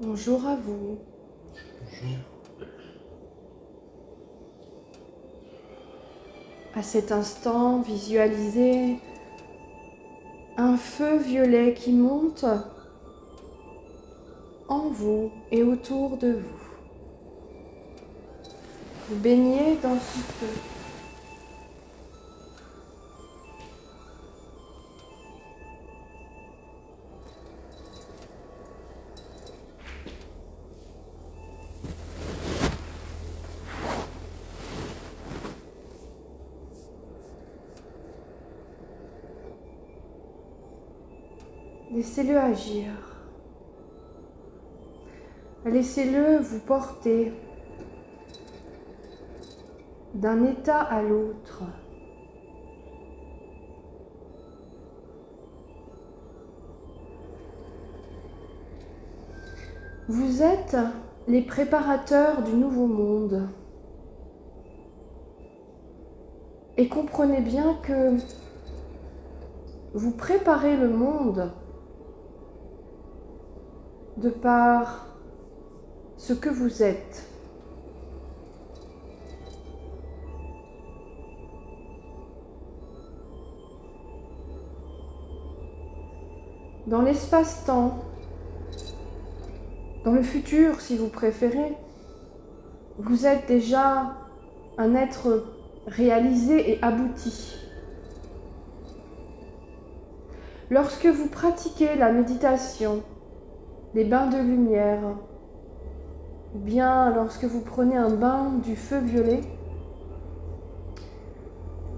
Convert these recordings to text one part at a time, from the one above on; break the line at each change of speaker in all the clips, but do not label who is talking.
Bonjour à vous.
Bonjour.
À cet instant, visualisez un feu violet qui monte en vous et autour de vous. Vous baignez dans ce feu. Laissez-le agir. Laissez-le vous porter d'un état à l'autre. Vous êtes les préparateurs du nouveau monde. Et comprenez bien que vous préparez le monde de par ce que vous êtes. Dans l'espace-temps, dans le futur si vous préférez, vous êtes déjà un être réalisé et abouti. Lorsque vous pratiquez la méditation, les bains de lumière, ou bien lorsque vous prenez un bain du feu violet,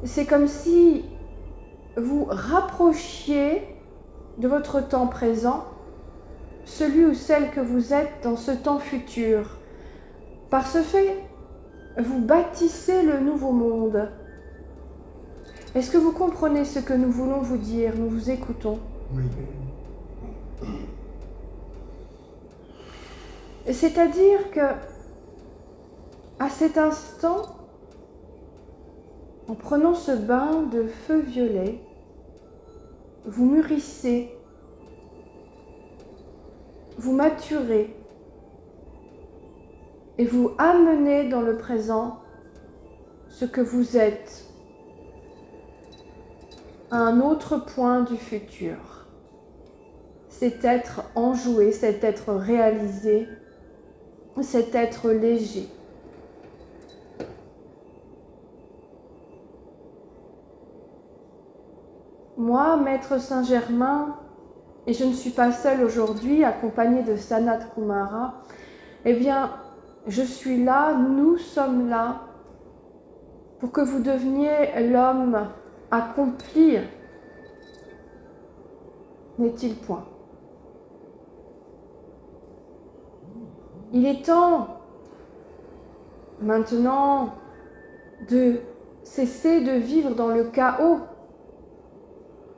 c'est comme si vous rapprochiez de votre temps présent celui ou celle que vous êtes dans ce temps futur. Par ce fait, vous bâtissez le nouveau monde. Est-ce que vous comprenez ce que nous voulons vous dire? Nous vous écoutons.
Oui.
C'est-à-dire que, à cet instant, en prenant ce bain de feu violet, vous mûrissez, vous maturez et vous amenez dans le présent ce que vous êtes à un autre point du futur. Cet être enjoué, cet être réalisé, cet être léger. Moi, Maître Saint-Germain, et je ne suis pas seule aujourd'hui, accompagnée de Sanat Kumara, eh bien, je suis là, nous sommes là, pour que vous deveniez l'homme accompli, n'est-il point? Il est temps, maintenant, de cesser de vivre dans le chaos,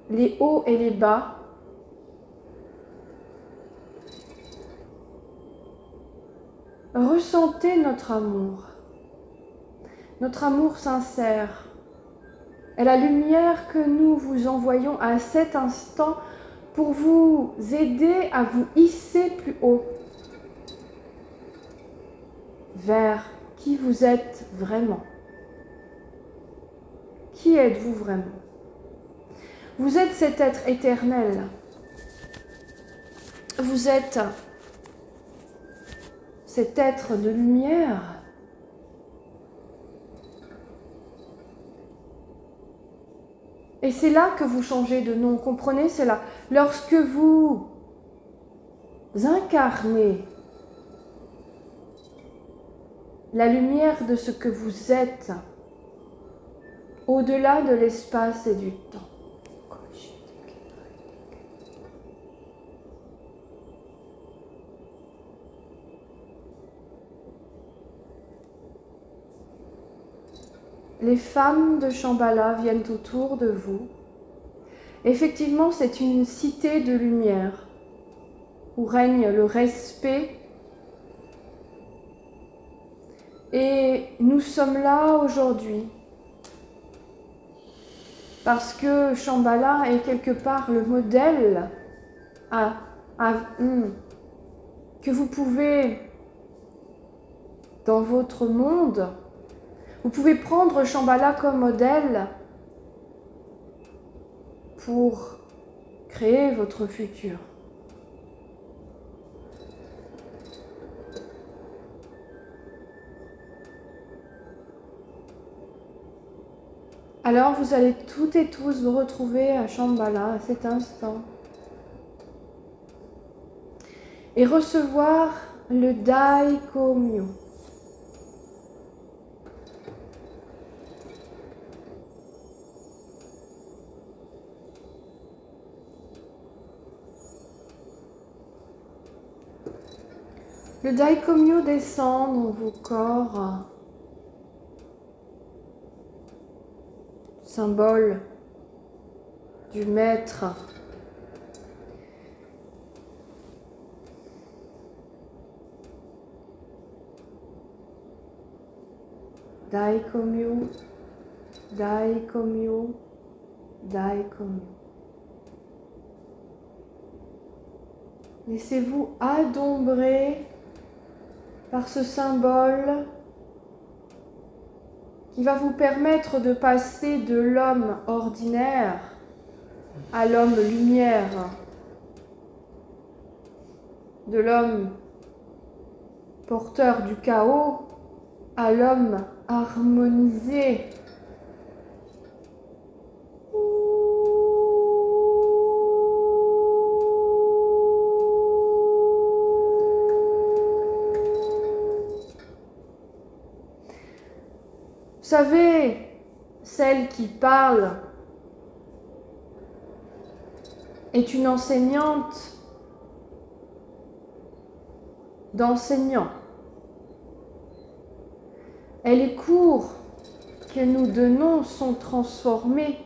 les hauts et les bas. Ressentez notre amour sincère, et la lumière que nous vous envoyons à cet instant pour vous aider à vous hisser plus haut vers qui vous êtes vraiment. Qui êtes-vous vraiment? Vous êtes cet être éternel. Vous êtes cet être de lumière. Et c'est là que vous changez de nom, comprenez? C'est là. Lorsque vous incarnez la lumière de ce que vous êtes, au-delà de l'espace et du temps. Les femmes de Shambhala viennent autour de vous. Effectivement, c'est une cité de lumière où règne le respect. Et nous sommes là aujourd'hui parce que Shambhala est quelque part le modèle que vous pouvez, dans votre monde, vous pouvez prendre Shambhala comme modèle pour créer votre futur. Alors vous allez toutes et tous vous retrouver à Shambhala à cet instant et recevoir le Daikomyo. Le Daikomyo descend dans vos corps, symbole du maître. Daikomyo, Daikomyo, Daikomyo. Laissez-vous adombrer par ce symbole qui va vous permettre de passer de l'homme ordinaire à l'homme lumière, de l'homme porteur du chaos à l'homme harmonisé. Vous savez, celle qui parle est une enseignante d'enseignants. Et les cours que nous donnons sont transformés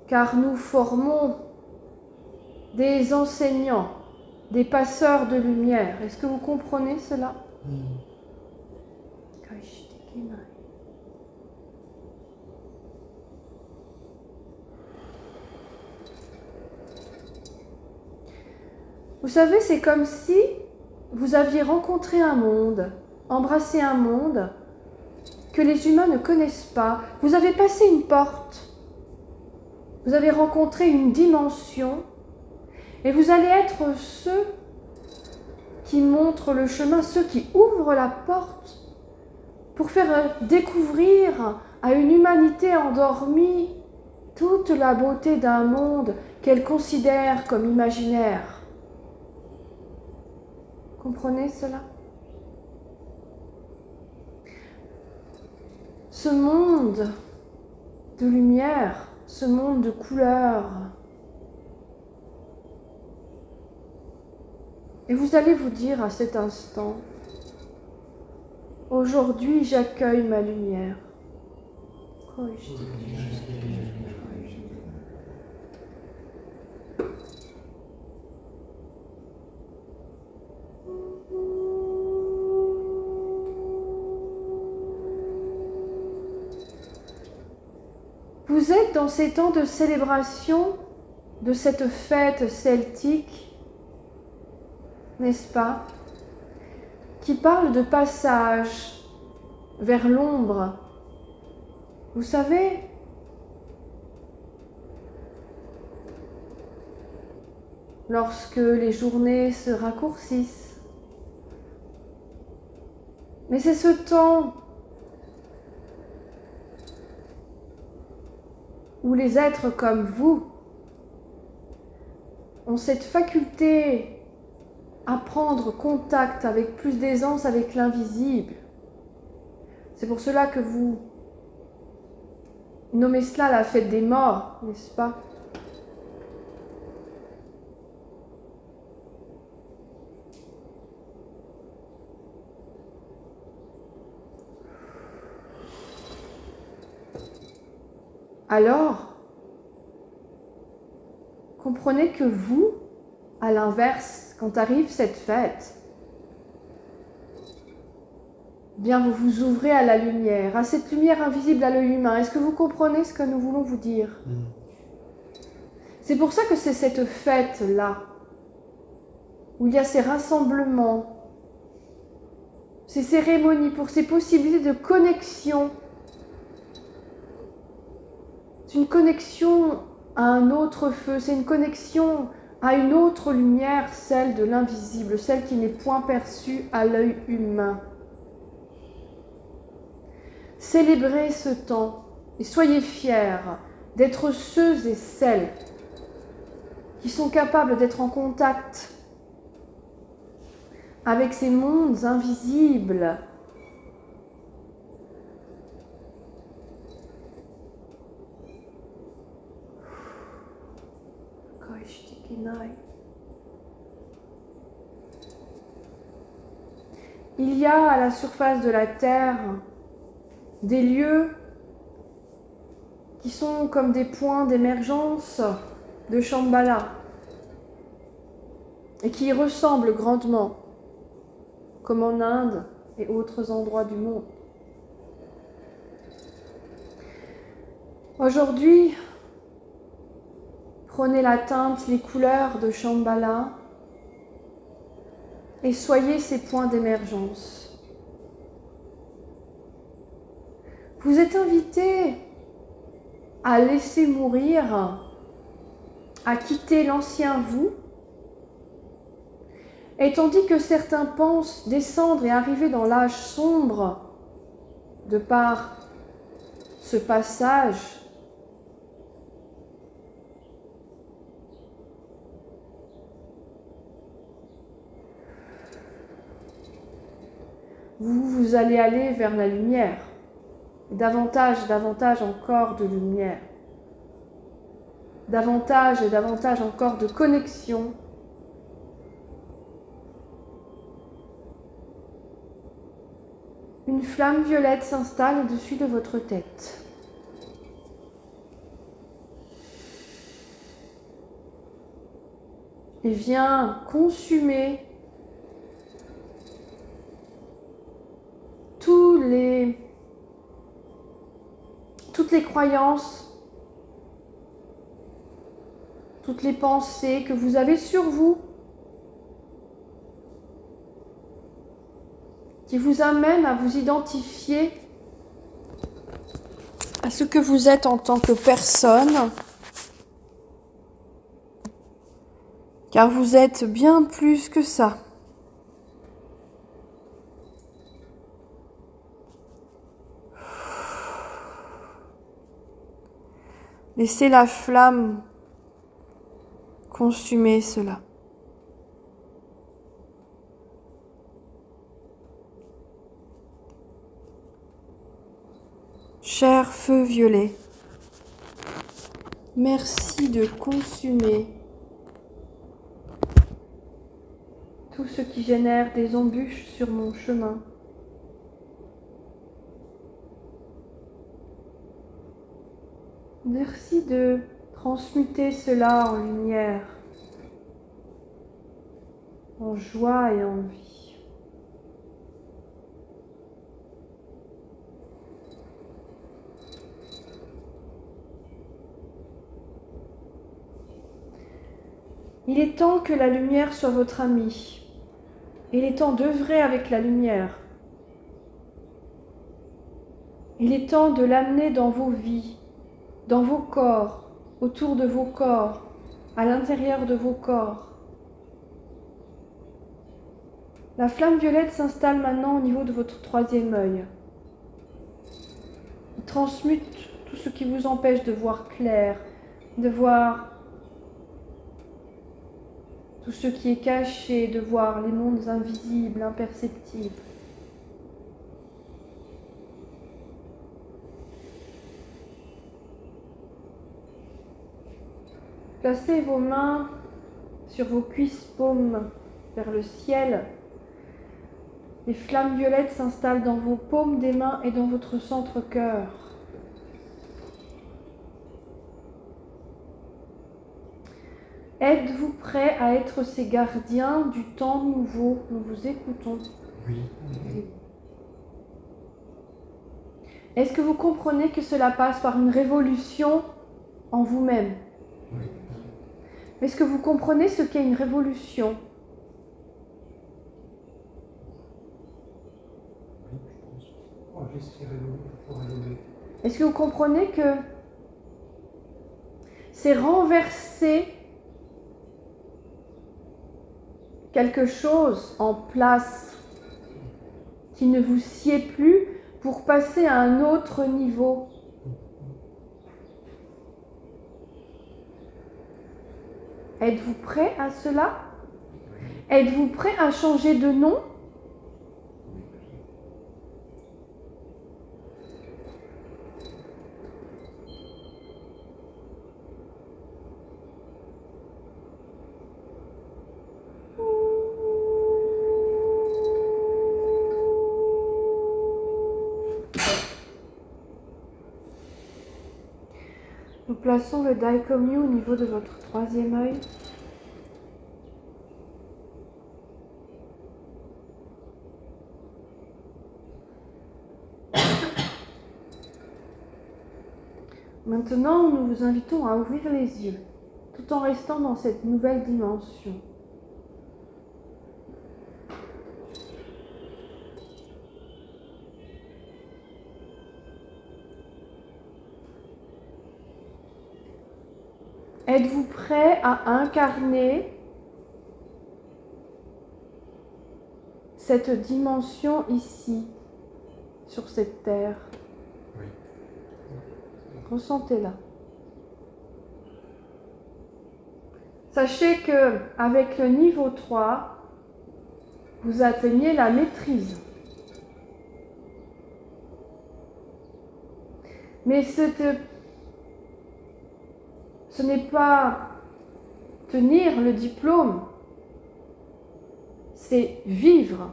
car nous formons des enseignants, des passeurs de lumière. Est-ce que vous comprenez cela? Vous savez, c'est comme si vous aviez rencontré un monde, embrassé un monde que les humains ne connaissent pas. Vous avez passé une porte, vous avez rencontré une dimension et vous allez être ceux qui montrent le chemin, ceux qui ouvrent la porte pour faire découvrir à une humanité endormie toute la beauté d'un monde qu'elle considère comme imaginaire. Comprenez cela? Ce monde de lumière, ce monde de couleurs. Et vous allez vous dire à cet instant, aujourd'hui j'accueille ma lumière. Vous êtes dans ces temps de célébration de cette fête celtique, n'est-ce pas, qui parle de passage vers l'ombre. Vous savez, lorsque les journées se raccourcissent, mais c'est ce temps où les êtres comme vous ont cette faculté à prendre contact avec plus d'aisance avec l'invisible. C'est pour cela que vous nommez cela la fête des morts, n'est-ce pas? Alors, comprenez que vous, à l'inverse, quand arrive cette fête, bien vous vous ouvrez à la lumière, à cette lumière invisible à l'œil humain. Est-ce que vous comprenez ce que nous voulons vous dire? C'est pour ça que c'est cette fête-là où il y a ces rassemblements, ces cérémonies, pour ces possibilités de connexion. C'est une connexion à un autre feu, c'est une connexion à une autre lumière, celle de l'invisible, celle qui n'est point perçue à l'œil humain. Célébrez ce temps et soyez fiers d'être ceux et celles qui sont capables d'être en contact avec ces mondes invisibles. Il y a à la surface de la terre des lieux qui sont comme des points d'émergence de Shambhala et qui y ressemblent grandement, comme en Inde et autres endroits du monde. Aujourd'hui, prenez la teinte, les couleurs de Shambhala et soyez ces points d'émergence. Vous êtes invités à laisser mourir, à quitter l'ancien vous, et tandis que certains pensent descendre et arriver dans l'âge sombre de par ce passage, vous allez aller vers la lumière, davantage et davantage encore de lumière, davantage et davantage encore de connexion. Une flamme violette s'installe au-dessus de votre tête. Et vient consumer toutes les croyances, toutes les pensées que vous avez sur vous, qui vous amènent à vous identifier à ce que vous êtes en tant que personne, car vous êtes bien plus que ça. Laissez la flamme consumer cela. Cher feu violet, merci de consumer tout ce qui génère des embûches sur mon chemin. Merci de transmuter cela en lumière, en joie et en vie. Il est temps que la lumière soit votre amie. Il est temps d'œuvrer avec la lumière. Il est temps de l'amener dans vos vies, dans vos corps, autour de vos corps, à l'intérieur de vos corps. La flamme violette s'installe maintenant au niveau de votre troisième œil. Il transmute tout ce qui vous empêche de voir clair, de voir tout ce qui est caché, de voir les mondes invisibles, imperceptibles. Placez vos mains sur vos cuisses paumes vers le ciel. Les flammes violettes s'installent dans vos paumes des mains et dans votre centre-cœur. Êtes-vous prêts à être ces gardiens du temps nouveau? Nous vous écoutons.
Oui.
Est-ce que vous comprenez que cela passe par une révolution en vous-même?
Oui.
Est-ce que vous comprenez ce qu'est une révolution? Est-ce que vous comprenez que c'est renverser quelque chose en place qui ne vous sied plus pour passer à un autre niveau? Êtes-vous prêt à cela? Êtes-vous prêt à changer de nom? Nous plaçons le Daikomyu au niveau de votre troisième œil. Maintenant, nous vous invitons à ouvrir les yeux, tout en restant dans cette nouvelle dimension. Êtes-vous prêt à incarner cette dimension ici, sur cette terre?
Oui.
Ressentez-la. Sachez que avec le niveau 3, vous atteignez la maîtrise. Mais ce n'est pas tenir le diplôme, c'est vivre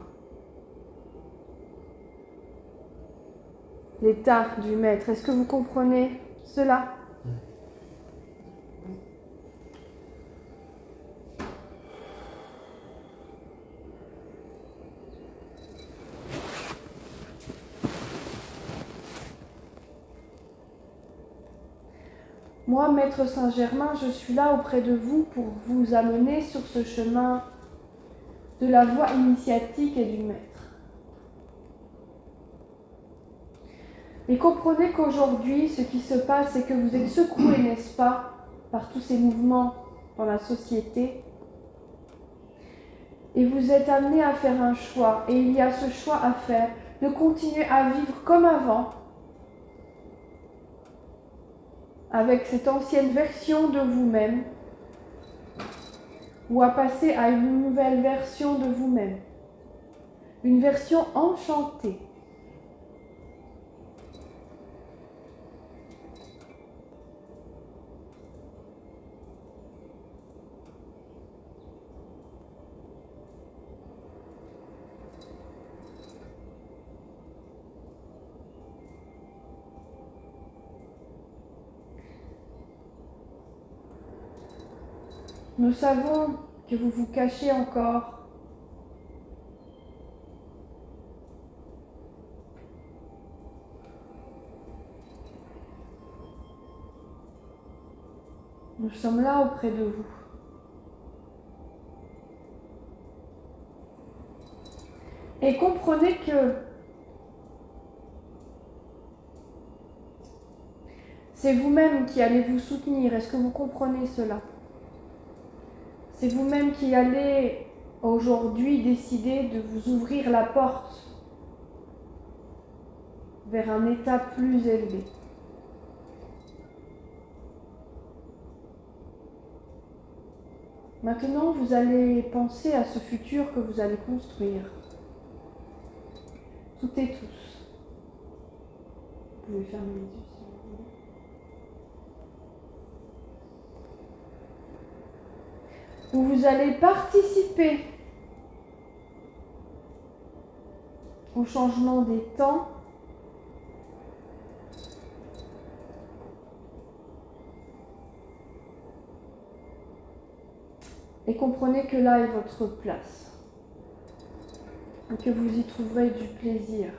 l'état du maître. Est-ce que vous comprenez cela? Moi, Maître Saint-Germain, je suis là auprès de vous pour vous amener sur ce chemin de la voie initiatique et du Maître. Et comprenez qu'aujourd'hui, ce qui se passe, c'est que vous êtes secoués, n'est-ce pas, par tous ces mouvements dans la société. Et vous êtes amenés à faire un choix. Et il y a ce choix à faire de continuer à vivre comme avant, avec cette ancienne version de vous-même, ou à passer à une nouvelle version de vous-même, une version enchantée. Nous savons que vous vous cachez encore. Nous sommes là auprès de vous. Et comprenez que c'est vous-même qui allez vous soutenir. Est-ce que vous comprenez cela? C'est vous-même qui allez aujourd'hui décider de vous ouvrir la porte vers un état plus élevé. Maintenant, vous allez penser à ce futur que vous allez construire. Toutes et tous. Vous pouvez fermer les yeux si vous voulez. Où vous allez participer au changement des temps, et comprenez que là est votre place, et que vous y trouverez du plaisir.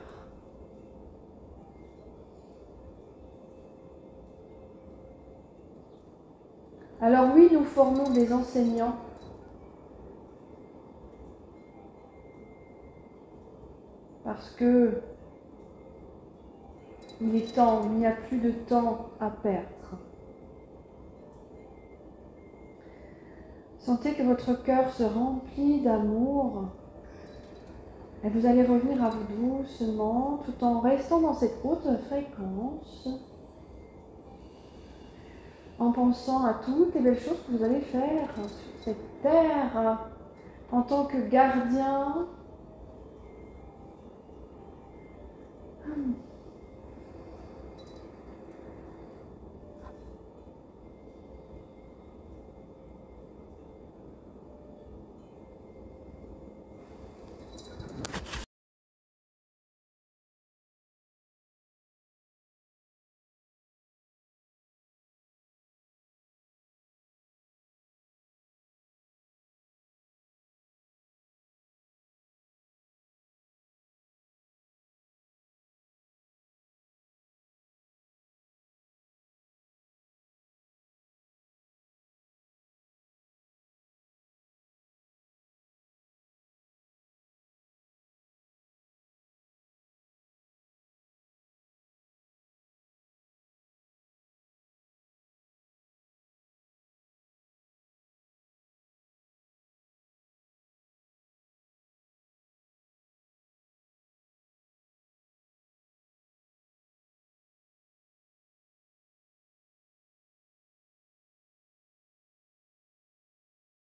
Alors oui, nous formons des enseignants parce que Il est temps, il n'y a plus de temps à perdre. Sentez que votre cœur se remplit d'amour et vous allez revenir à vous doucement tout en restant dans cette haute fréquence, en pensant à toutes les belles choses que vous allez faire sur cette terre en tant que gardien.